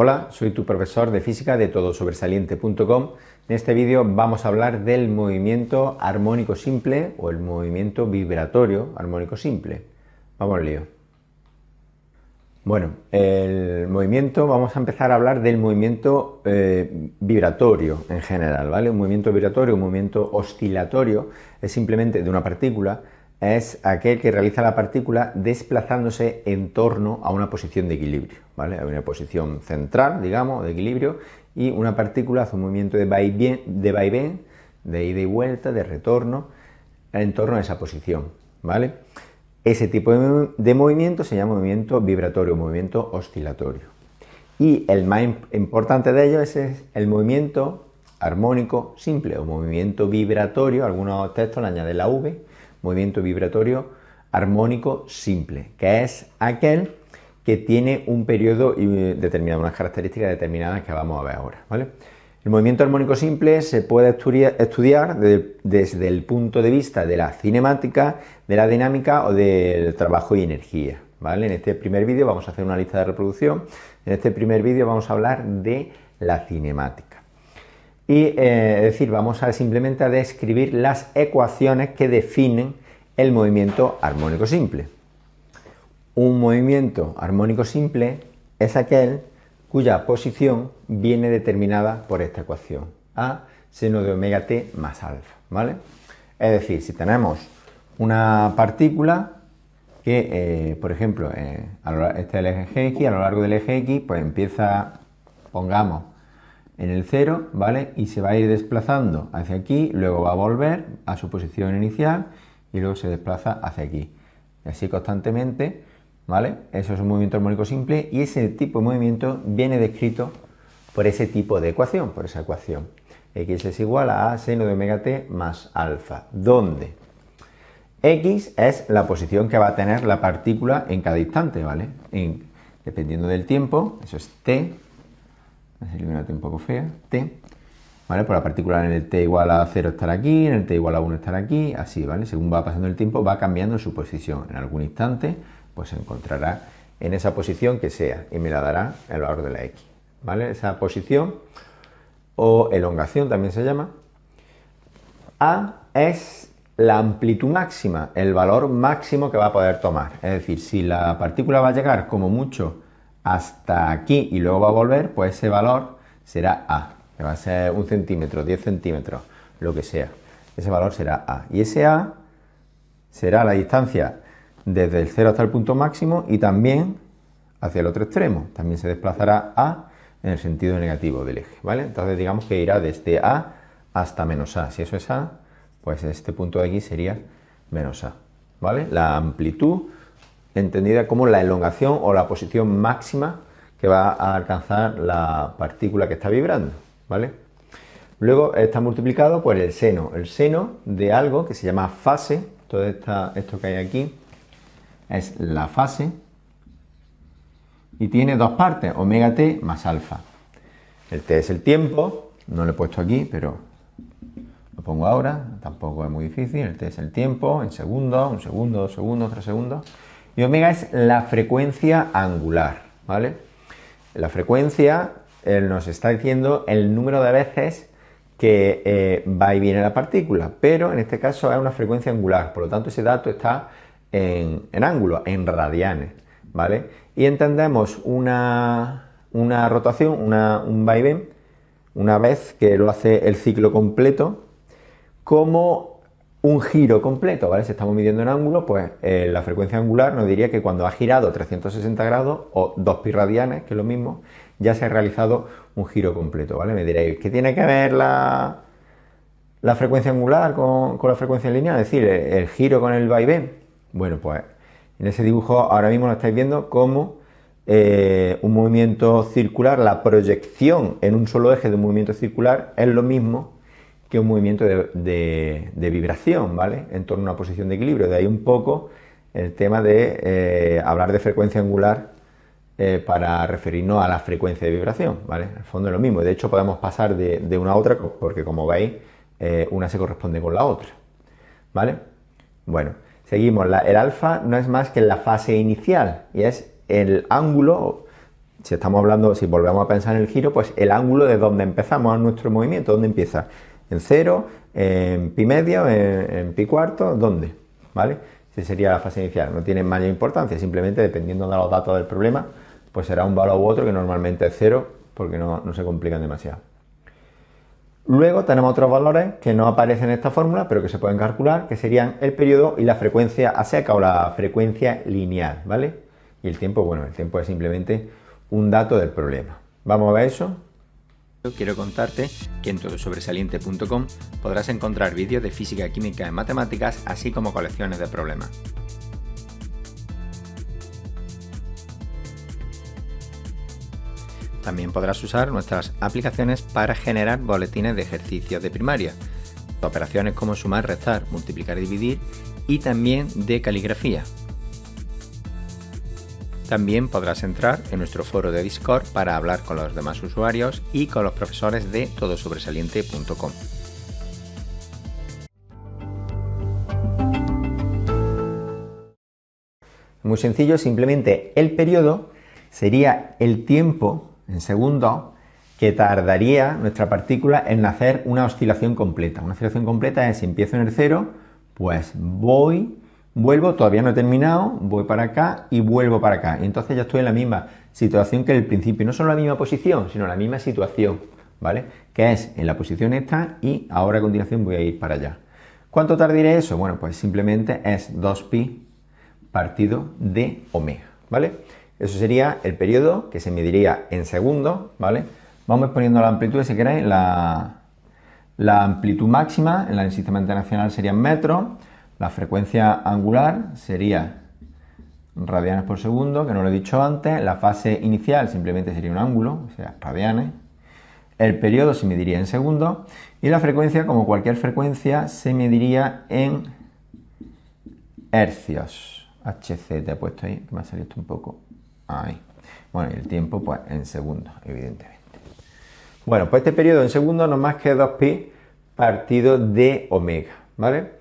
Hola, soy tu profesor de física de todosobresaliente.com. En este vídeo vamos a hablar del movimiento armónico simple o el movimiento vibratorio armónico simple. Vamos al lío. Bueno, vamos a empezar a hablar del movimiento vibratorio en general, ¿vale? Un movimiento vibratorio, un movimiento oscilatorio, es simplemente de una partícula, es aquel que realiza la partícula desplazándose en torno a una posición de equilibrio, ¿vale? Hay una posición central, digamos, de equilibrio, y una partícula hace un movimiento de vaivén, de ida y vuelta, de retorno, en torno a esa posición, ¿vale? Ese tipo de movimiento se llama movimiento vibratorio, movimiento oscilatorio. Y el más importante de ellos es el movimiento armónico simple o movimiento vibratorio, algunos textos le añaden la V, movimiento vibratorio armónico simple, que es aquel que tiene un periodo determinado, unas características determinadas que vamos a ver ahora, ¿vale? El movimiento armónico simple se puede estudiar desde el punto de vista de la cinemática, de la dinámica o del trabajo y energía, ¿vale? En este primer vídeo vamos a hacer una lista de reproducción. En este primer vídeo vamos a hablar de la cinemática. Y es decir, vamos a simplemente a describir las ecuaciones que definen el movimiento armónico simple. Un movimiento armónico simple es aquel cuya posición viene determinada por esta ecuación, A seno de omega t más alfa, ¿vale? Es decir, si tenemos una partícula que, por ejemplo, este es el eje X, a lo largo del eje X, pues empieza, pongamos, en el 0, ¿vale? Y se va a ir desplazando hacia aquí, luego va a volver a su posición inicial y luego se desplaza hacia aquí. Y así constantemente, ¿vale? Eso es un movimiento armónico simple y ese tipo de movimiento viene descrito por ese tipo de ecuación, por esa ecuación. X es igual a seno de omega t más alfa, donde X es la posición que va a tener la partícula en cada instante, ¿vale? Dependiendo del tiempo, eso es t, es una t un poco fea, t, ¿vale? Pues la partícula en el t igual a 0 estará aquí, en el t igual a 1 estará aquí, así, ¿vale? Según va pasando el tiempo va cambiando su posición. En algún instante pues se encontrará en esa posición que sea y me la dará el valor de la x, ¿vale? Esa posición o elongación también se llama. A es la amplitud máxima, el valor máximo que va a poder tomar. Es decir, si la partícula va a llegar como mucho hasta aquí y luego va a volver, pues ese valor será A, que va a ser 1 centímetro, 10 centímetros, lo que sea. Ese valor será A. Y ese A será la distancia desde el 0 hasta el punto máximo y también hacia el otro extremo. También se desplazará A en el sentido negativo del eje, ¿vale? Entonces digamos que irá desde A hasta menos A. Si eso es A, pues este punto de aquí sería menos A, ¿vale? La amplitud entendida como la elongación o la posición máxima que va a alcanzar la partícula que está vibrando, ¿vale? Luego está multiplicado por el seno de algo que se llama fase. Todo esto que hay aquí es la fase y tiene dos partes, omega t más alfa. El t es el tiempo, no lo he puesto aquí, pero lo pongo ahora, tampoco es muy difícil. El t es el tiempo en segundos, 1 segundo, 2 segundos, 3 segundos. Y omega es la frecuencia angular, ¿vale? La frecuencia nos está diciendo el número de veces que va y viene la partícula, pero en este caso es una frecuencia angular, por lo tanto ese dato está en ángulo, en radianes, ¿vale? Y entendemos una rotación, un vaivén, una vez que lo hace el ciclo completo, como un giro completo, ¿vale? Si estamos midiendo en ángulo, pues la frecuencia angular nos diría que cuando ha girado 360 grados o 2 pi radianes, que es lo mismo, ya se ha realizado un giro completo, ¿vale? Me diréis, ¿qué tiene que ver la frecuencia angular con la frecuencia lineal? Es decir, el giro con el vaivén. Bueno, pues en ese dibujo ahora mismo lo estáis viendo como un movimiento circular, la proyección en un solo eje de un movimiento circular es lo mismo que un movimiento de vibración, ¿vale? En torno a una posición de equilibrio. De ahí un poco el tema de hablar de frecuencia angular para referirnos a la frecuencia de vibración, ¿vale? En el fondo es lo mismo. De hecho, podemos pasar de una a otra porque, como veis, una se corresponde con la otra, ¿vale? Bueno, seguimos. El alfa no es más que la fase inicial y es el ángulo si estamos hablando, si volvemos a pensar en el giro, pues el ángulo de donde empezamos nuestro movimiento, ¿dónde empieza? ¿En 0, en pi medio, en pi cuarto? ¿Dónde? ¿Vale? Esa sería la fase inicial. No tiene mayor importancia, simplemente dependiendo de los datos del problema, pues será un valor u otro, que normalmente es 0, porque no se complican demasiado. Luego tenemos otros valores que no aparecen en esta fórmula, pero que se pueden calcular, que serían el periodo y la frecuencia a seca o la frecuencia lineal, ¿vale? Y el tiempo, bueno, el tiempo es simplemente un dato del problema. Vamos a ver eso. Quiero contarte que en todosobresaliente.com podrás encontrar vídeos de física, química y matemáticas, así como colecciones de problemas. También podrás usar nuestras aplicaciones para generar boletines de ejercicios de primaria, operaciones como sumar, restar, multiplicar y dividir, y también de caligrafía. También podrás entrar en nuestro foro de Discord para hablar con los demás usuarios y con los profesores de todosobresaliente.com. Muy sencillo, simplemente el periodo sería el tiempo en segundos que tardaría nuestra partícula en hacer una oscilación completa. Una oscilación completa es, si empiezo en el 0, pues vuelvo, todavía no he terminado, voy para acá y vuelvo para acá. Y entonces ya estoy en la misma situación que en el principio. No solo la misma posición, sino la misma situación, ¿vale? Que es en la posición esta y ahora a continuación voy a ir para allá. ¿Cuánto tardaré eso? Bueno, pues simplemente es 2pi partido de omega, ¿vale? Eso sería el periodo, que se mediría en segundos, ¿vale? Vamos poniendo la amplitud, si queréis, la amplitud máxima en el sistema internacional sería en metros, la frecuencia angular sería radianes por segundo, que no lo he dicho antes, la fase inicial simplemente sería un ángulo, o sea, radianes, el periodo se mediría en segundos y la frecuencia, como cualquier frecuencia, se mediría en hercios. HC te he puesto ahí, que me ha salido esto un poco ahí. Bueno, y el tiempo, pues en segundos, evidentemente. Bueno, pues este periodo en segundos no es más que 2pi partido de omega, ¿vale?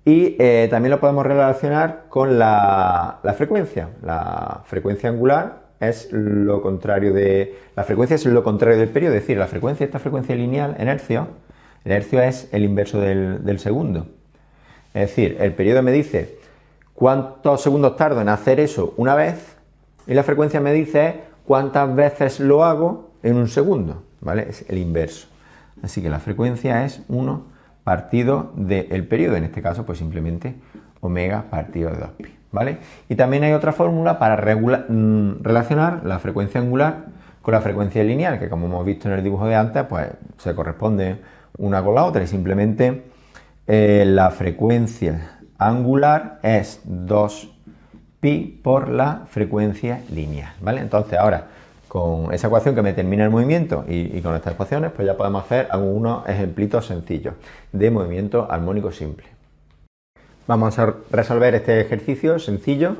Y también lo podemos relacionar con la frecuencia. La frecuencia angular es lo contrario de... La frecuencia es lo contrario del periodo, es decir, la frecuencia, esta frecuencia lineal en hercios, el hercio es el inverso del segundo. Es decir, el periodo me dice cuántos segundos tardo en hacer eso una vez y la frecuencia me dice cuántas veces lo hago en un segundo, ¿vale? Es el inverso. Así que la frecuencia es 1 partido del periodo, en este caso pues simplemente omega partido de 2pi, ¿vale? Y también hay otra fórmula para relacionar la frecuencia angular con la frecuencia lineal, que como hemos visto en el dibujo de antes, pues se corresponde una con la otra y simplemente la frecuencia angular es 2pi por la frecuencia lineal, ¿vale? Entonces ahora, con esa ecuación que me termina el movimiento y con estas ecuaciones, pues ya podemos hacer algunos ejemplitos sencillos de movimiento armónico simple. Vamos a resolver este ejercicio sencillo,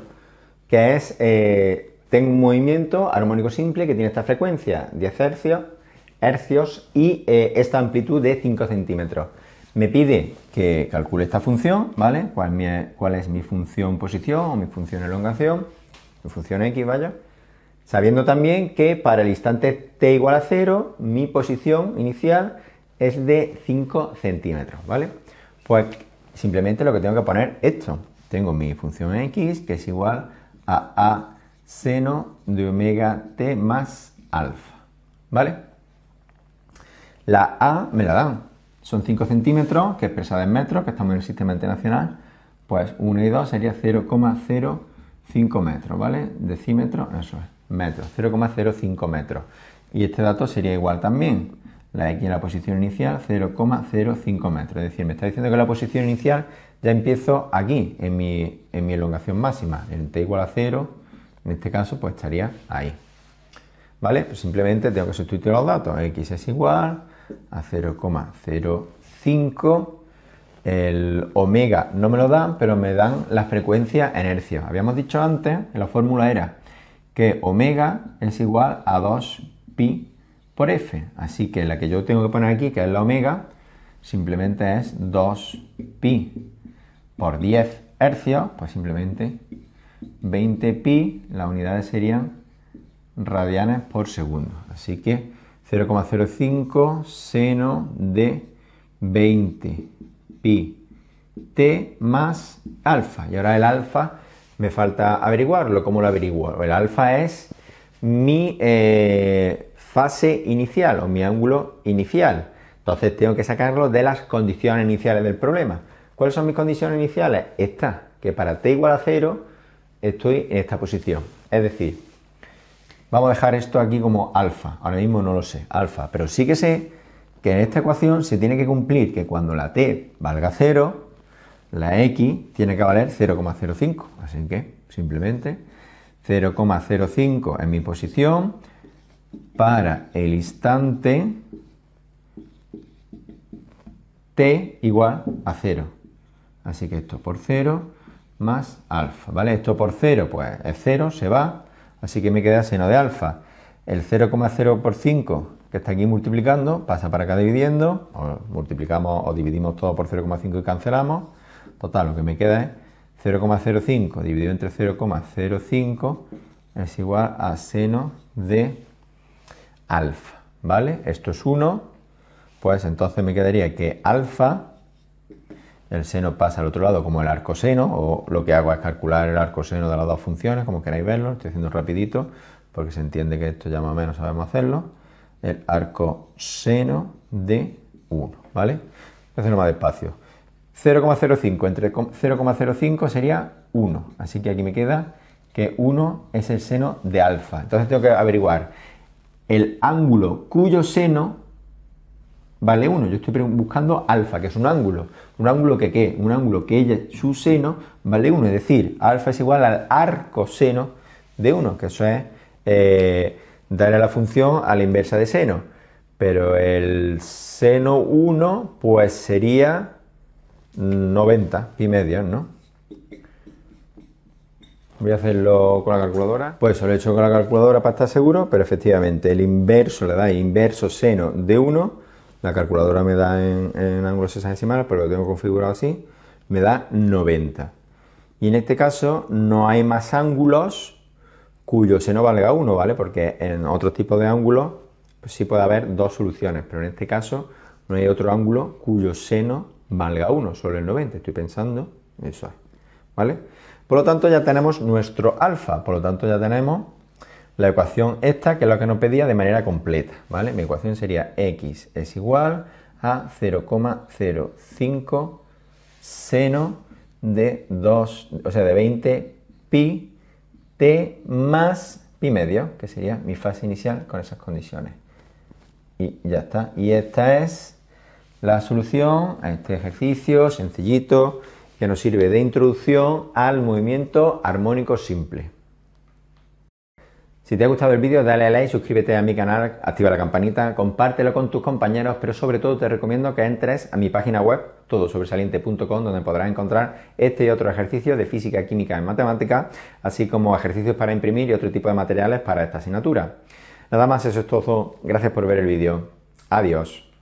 que es, tengo un movimiento armónico simple que tiene esta frecuencia 10 hercios y esta amplitud de 5 centímetros. Me pide que calcule esta función, ¿vale? ¿Cuál es mi función posición o mi función elongación? Mi función x, vaya. Sabiendo también que para el instante t igual a 0, mi posición inicial es de 5 centímetros, ¿vale? Pues simplemente lo que tengo que poner es esto. Tengo mi función x, que es igual a seno de omega t más alfa, ¿vale? La a me la dan. Son 5 centímetros, que expresada en metros, que estamos en el sistema internacional, pues 1 y 2 sería 0,05 metros, ¿vale? Decímetros, eso es, metros, 0,05 metros. Y este dato sería igual también, la x en la posición inicial, 0,05 metros. Es decir, me está diciendo que la posición inicial ya empiezo aquí, en mi elongación máxima, en t igual a 0, en este caso, pues estaría ahí. ¿Vale? Pues simplemente tengo que sustituir los datos, x es igual a 0,05, el omega no me lo dan, pero me dan la frecuencia en hercios. Habíamos dicho antes, en la fórmula era que omega es igual a 2pi por f, así que la que yo tengo que poner aquí, que es la omega, simplemente es 2pi por 10 hercios, pues simplemente 20pi, las unidades serían radianes por segundo. Así que 0,05 seno de 20 pi t más alfa. Y ahora el alfa me falta averiguarlo. ¿Cómo lo averiguo? El alfa es mi fase inicial o mi ángulo inicial. Entonces tengo que sacarlo de las condiciones iniciales del problema. ¿Cuáles son mis condiciones iniciales? Esta, que para t igual a 0 estoy en esta posición. Es decir, vamos a dejar esto aquí como alfa. Ahora mismo no lo sé, alfa. Pero sí que sé que en esta ecuación se tiene que cumplir que cuando la t valga 0, la x tiene que valer 0,05. Así que simplemente 0,05 es mi posición para el instante t igual a 0. Así que esto por 0 más alfa, ¿vale? Esto por 0, pues es 0, se va, así que me queda seno de alfa. El 0,0 por 5, que está aquí multiplicando, pasa para acá dividiendo, o multiplicamos o dividimos todo por 0,5 y cancelamos. Total, lo que me queda es 0,05 dividido entre 0,05 es igual a seno de alfa, ¿vale? Esto es 1, pues entonces me quedaría que alfa, el seno pasa al otro lado como el arcoseno, o lo que hago es calcular el arcoseno de las dos funciones, como queráis verlo, estoy haciendo rapidito, porque se entiende que esto ya más o menos sabemos hacerlo, el arcoseno de 1, ¿vale? Voy a hacerlo más despacio. 0,05 entre 0,05 sería 1, así que aquí me queda que 1 es el seno de alfa. Entonces tengo que averiguar el ángulo cuyo seno vale 1. Yo estoy buscando alfa, que es un ángulo. ¿Un ángulo que qué? Un ángulo que su seno vale 1, es decir, alfa es igual al arcoseno de 1, que eso es darle a la función a la inversa de seno. Pero el seno 1, pues sería 90 pi medios, ¿no? Voy a hacerlo con la calculadora. Pues eso lo he hecho con la calculadora para estar seguro, pero efectivamente el inverso le da inverso seno de 1. La calculadora me da en ángulos sexagesimales, pero lo tengo configurado así, me da 90. Y en este caso no hay más ángulos cuyo seno valga 1, ¿vale? Porque en otros tipos de ángulos pues sí puede haber dos soluciones, pero en este caso no hay otro ángulo cuyo seno valga 1, solo el 90. Estoy pensando, eso es, ¿vale? Por lo tanto ya tenemos nuestro alfa, por lo tanto ya tenemos la ecuación esta, que es lo que nos pedía de manera completa, ¿vale? Mi ecuación sería x es igual a 0,05 seno de 2, o sea, de 20 pi t más pi medio, que sería mi fase inicial con esas condiciones. Y ya está. Y esta es la solución a este ejercicio sencillito que nos sirve de introducción al movimiento armónico simple. Si te ha gustado el vídeo, dale a like, suscríbete a mi canal, activa la campanita, compártelo con tus compañeros, pero sobre todo te recomiendo que entres a mi página web, todosobresaliente.com, donde podrás encontrar este y otro ejercicios de física, química y matemática, así como ejercicios para imprimir y otro tipo de materiales para esta asignatura. Nada más, eso es todo. Gracias por ver el vídeo. Adiós.